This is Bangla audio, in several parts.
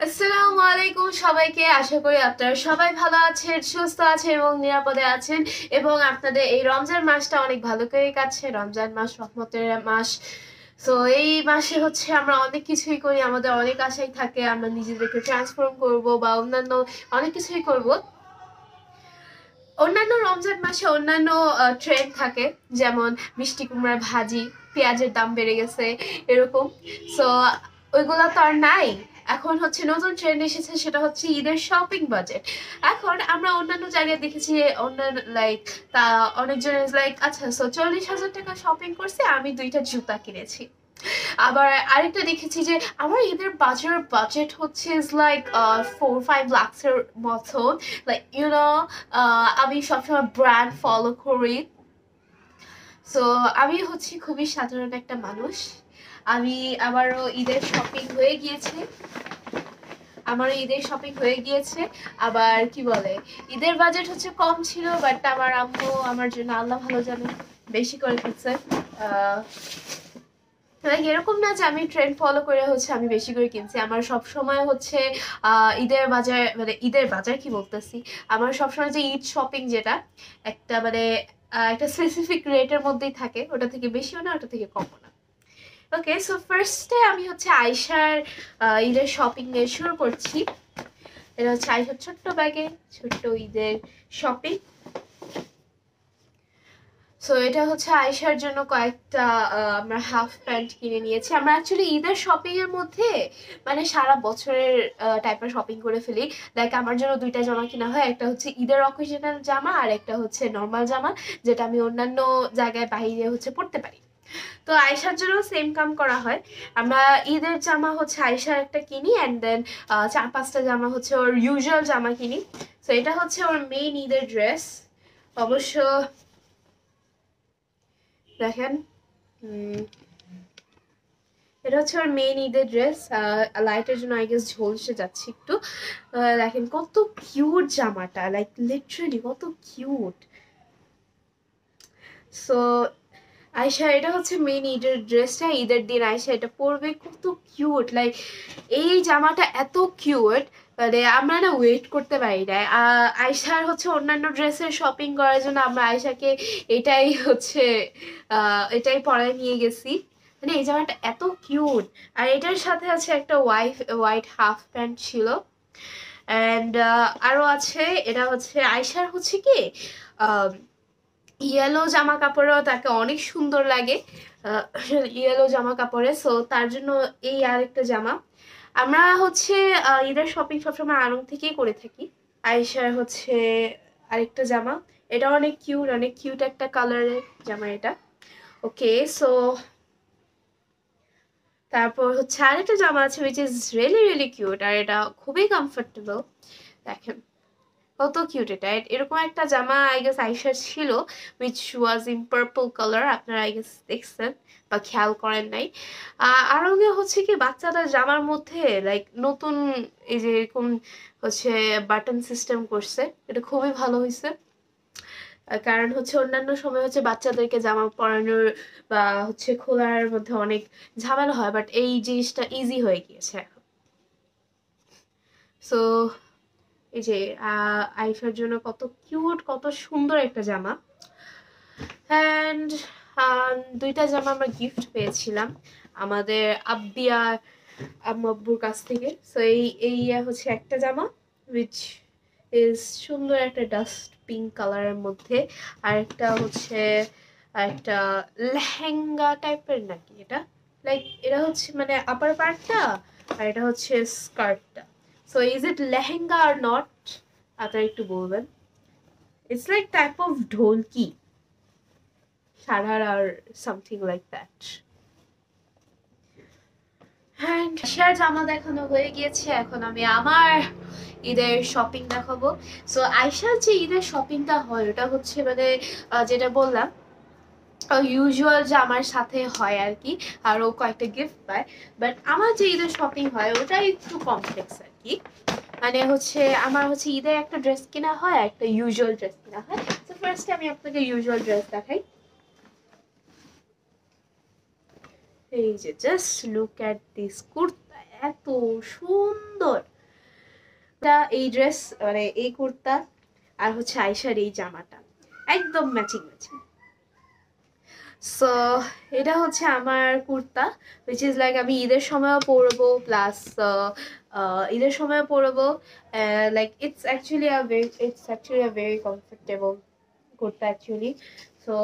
আসসালামু আলাইকুম সবাইকে। আশা করি আপনারা সবাই ভালো আছেন, সুস্থ আছেন এবং নিরাপদে আছেন এবং আপনাদের এই রমজান মাসটা অনেক ভালো করে কাটছে। রমজান মাস রহমতের মাস। তো এই মাসে আমরা অনেক কিছুই করি, আমাদের অনেক আশাই থাকে আমরা নিজেদেরকে ট্রান্সফর্ম করব বা অন্যান্য অনেক কিছুই করব। অন্যান্য রমজান মাসে অন্যান্য ট্রেন্ড থাকে, যেমন মিষ্টি কুমড়ার ভাজি, পেঁয়াজের দাম বেড়ে গেছে, এরকম। সো ওইগুলা তো আর নাই। এখন নতুন ট্রেন্ড এসেছে, সেটা হচ্ছে ঈদের শপিং বাজেট। এখন আমরা অন্যান্য জায়গায় দেখেছি অন্যান্য লাইক তা অনেকজন লাইক আচ্ছা 40,000 টাকা শপিং করছে, আমি 2টা জুতা কিনেছি। আবার আরেকটা দেখেছি যে আমার ঈদের বাজেট হচ্ছে ইজ লাইক 4-5 লাখের মতন। লাইক আমি সবসময় ব্র্যান্ড ফলো করি। সো আমি খুবই সাধারণ একটা মানুষ। আমি আমারও ঈদের শপিং হয়ে গিয়েছে। আবার কি বলে, ঈদের বাজেট কম ছিল, বাট আমার আম্মু আমার জন্য আল্লাহ ভালো জানে বেশি করে ফেলছে। এরকম না যে আমি ট্রেন্ড ফলো করে আমি বেশি করে কিনছি। আমার সব সময় ঈদের বাজার কি বলতেছি, আমার সবসময় যে ঈদ শপিং যেটা একটা একটা স্পেসিফিক রেটের মধ্যেই থাকে, ওটা থেকে বেশিও না, ওটা থেকে কমও না। ওকে, সো ফার্স্টে আমি আয়শার ঈদের শপিং নিয়ে শুরু করছি। এটা আয়শার ছোট্ট ব্যাগে ছোট্ট ঈদের শপিং। সো এটা আয়শার জন্য কয়েকটা আমরা হাফ প্যান্ট কিনে নিয়েছি। আমরা অ্যাকচুয়ালি ঈদের শপিং এর মধ্যে সারা বছরের টাইপের শপিং করে ফেলি। লাইক আমার জন্য 2টা জামা কিনা হয়, একটা ঈদের অকেশনাল জামা আর একটা নর্মাল জামা, যেটা আমি অন্যান্য জায়গায় বাইরে পড়তে পারি। তো আয়শার জন্য সেম কাম করা হয়। আমরা ঈদের জামা আয়শার একটা কিনি, অ্যান্ড দেন 4-5টা জামা ওর ইউজুয়াল জামা কিনি। তো এটা ওর মেইন ঈদের ড্রেস। অবশ্য দেখেন, এটা ওর মেইন ঈদের ড্রেস। লাইটের জন্য আই গেস ঝলসে যাচ্ছে একটু। দেখেন কত কিউট জামাটা, লাইক লিটারালি কত কিউট। সো আয়শা, এটা মেইন ঈদের ড্রেসটা। ঈদের দিন আয়শা এটা পরবে, কত কিউট। লাইক এই জামাটা এত কিউট, আমরা না ওয়েট করতে পারি না। আয়শার অন্যান্য ড্রেসের শপিং করার জন্য আমরা আয়শাকে এটাই এটাই পরায় নিয়ে গেছি। এই জামাটা এত কিউট। আর এটার সাথে একটা হোয়াইট হাফ প্যান্ট ছিল, অ্যান্ড আরো আছে। এটা আয়শার কি ইয়েলো জামা কাপড়েও তাকে অনেক সুন্দর লাগে, ইয়েলো জামা কাপড়ে। সো তার জন্য এই আরেকটা জামা। আমরা ঈদের শপিং সবসময় আড়ং থেকেই করে থাকি। আয়েশার আরেকটা জামা, এটা অনেক কিউট একটা কালারের জামা এটা। ওকে, সো তারপর আরেকটা জামা আছে which is really really cute, আর এটা খুবই কমফোর্টেবল। দেখেন কত কিউট এটা। এরকম একটা জামা আই গেস আয়শার ছিল, which was in purple colour. আপনারা আই গেস দেখছেন বা খেয়াল করেন নাই। আরো কি বাচ্চাদের জামার মধ্যে লাইক নতুন এই যে এরকম বাটন সিস্টেম করছে, এটা খুবই ভালো হয়েছে। কারণ অন্যান্য সময় বাচ্চাদেরকে জামা পরানোর বা খোলার মধ্যে অনেক ঝামেলা হয়, বাট এই জিনিসটা ইজি হয়ে গিয়েছে এখন। সো এই যে আয়েশার জন্য কত কিউট, কত সুন্দর একটা জামা। অ্যান্ড 2টা জামা আমরা গিফট পেয়েছিলাম আমাদের আব্বিয়া আম্মুর কাছ থেকে। সো এই একটা জামা উইচ ইজ সুন্দর একটা ডাস্ট পিঙ্ক কালারের মধ্যে, আর একটা একটা লেহেঙ্গা টাইপের নাকি এটা। লাইক এটা আপার পার্টটা, আর এটা স্কার্টটা। So is it lehenga or not, আপনারা একটু বলবেন। It's like type of dholki, sharara or something like that. আয়শার জামা দেখানো হয়ে গিয়েছে, এখন আমি আমার ঈদের শপিং দেখাবো। সো আয়শার যে ঈদের শপিংটা হয় ওটা যেটা বললাম ইউজুয়াল জামার সাথে হয় আর কি, আরও কয়েকটা গিফট পায়। বাট আমার যে ঈদের শপিং হয় ওটা একটু কমপ্লেক্স আর কি। আমার ঈদের একটা ড্রেস কেনা হয়, একটা ইউজুয়াল ড্রেস কেনা হয়। তো ফার্স্টে আমি আপনাকে ইউজুয়াল ড্রেস দেখাই। এই যে just look at this kurta, এত সুন্দর। এই ড্রেস মানে এই কুর্তা আর হচ্ছে আয়শার এই জামাটা একদম ম্যাচিং ম্যাচিং। সো এটা হচ্ছে আমার কুর্তা, উইচ ইজ লাইক আমি ঈদের সময়ও পরবো, প্লাস ঈদের সময়ও পরবো। Like it's actually a very comfortable kurta actually. So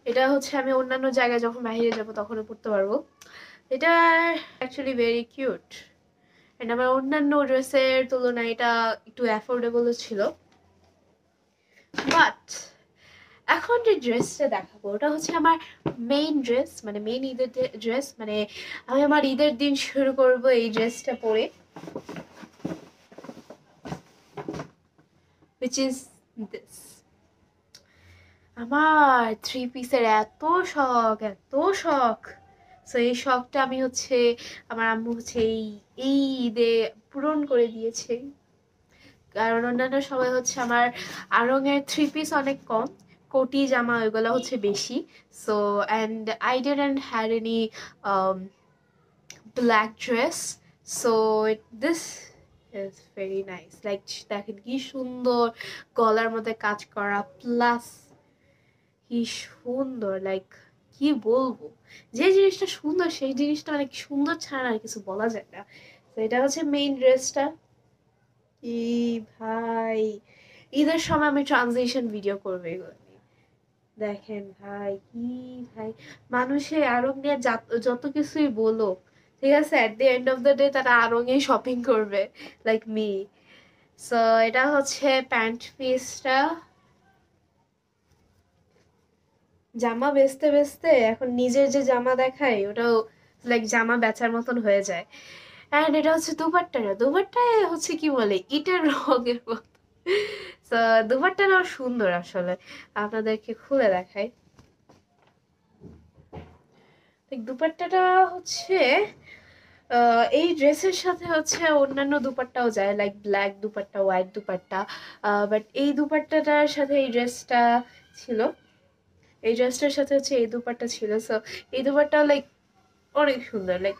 এটা হচ্ছে আমি অন্যান্য জায়গায় যখন বাইরে যাব তখনও পরতে পারবো। এটা অ্যাকচুয়ালি ভেরি কিউট, এন্ড আমার অন্যান্য ড্রেসের তুলনায় এটা একটু অ্যাফোর্ডেবলও ছিল। বাট এখন যে ড্রেসটা দেখাবো ওটা হচ্ছে আমার মেইন ড্রেস, মানে মেইন ঈদের ড্রেস, মানে আমি আমার ঈদের দিন শুরু করব এই ড্রেসটা পরে, which is this. আমার থ্রি পিসের এত শখ, এত শখ। সো এই শখটা আমি হচ্ছে আমার আম্মু হচ্ছে এই ঈদে পূরণ করে দিয়েছে। কারণ অন্যান্য সময় হচ্ছে আমার আড়ংয়ের থ্রি পিস অনেক কম, কোটি জামা ওইগুলো হচ্ছে বেশি। So and I didn't had any black dress, so this is very nice. Like দেখেন কি সুন্দর গলার মধ্যে কাজ করা, প্লাস কি সুন্দর, লাইক কি বলবো, যে জিনিসটা সুন্দর সেই জিনিসটা অনেক সুন্দর ছাড়া আর কিছু বলা যায় না। তো এটা হচ্ছে মেইন ড্রেসটা। ই ভাই, ঈদের সময় আমি ট্রানজিশন ভিডিও করবো এগুলো নিয়ে। দেখেন ভাই কি ভাই, মানুষে আরং নিয়ে যত কিছুই বলো, ঠিক আছে, at the end of the day তারা আরঙে শপিং করবে, লাইক মি। সো এটা হচ্ছে প্যান্ট পিসটা। জামা বেচতে বেচতে এখন নিজের যে জামা দেখায় ওটাও লাইক জামা বেচার মতন হয়ে যায়। অ্যান্ড এটা হচ্ছে দুপাট্টাটা, দুপাট্টায় হচ্ছে কি বলে ইটের রঙের মতো। তো দুপাট্টাটাও সুন্দর আসলে, আপনাদেরকে খুলে দেখাই। দুপাট্টাটা হচ্ছে এই ড্রেসের সাথে হচ্ছে অন্যান্য দুপাট্টাও যায়, like black dupatta, white dupatta, but এই দুপাট্টাটার সাথে এই ড্রেসটা ছিল, এই ড্রেসটার সাথে হচ্ছে এই দুপাট্টা ছিল। সো এই দুপাট্টা লাইক অনেক সুন্দর, লাইক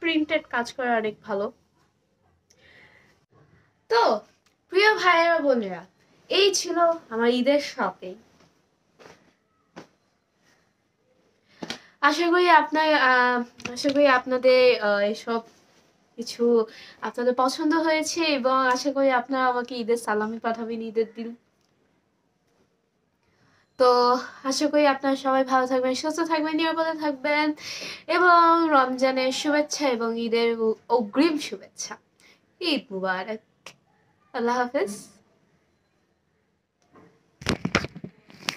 প্রিন্টেড কাজ করা অনেক ভালো। তো প্রিয় ভাইয়েরা বোনেরা, এই ছিল আমার ঈদের শপিং। আশা করি আপনাদের এসব কিছু আপনাদের পছন্দ হয়েছে, এবং আশা করি আপনারা আমাকে ঈদের সালামি পাঠাবেন ঈদের দিন। তো আশা করি আপনারা সবাই ভালো থাকবেন, সুস্থ থাকবেন, নিরাপদে থাকবেন, এবং রমজানের শুভেচ্ছা এবং ঈদের অগ্রিম শুভেচ্ছা। ঈদ মুবারক। আল্লাহ হাফেজ।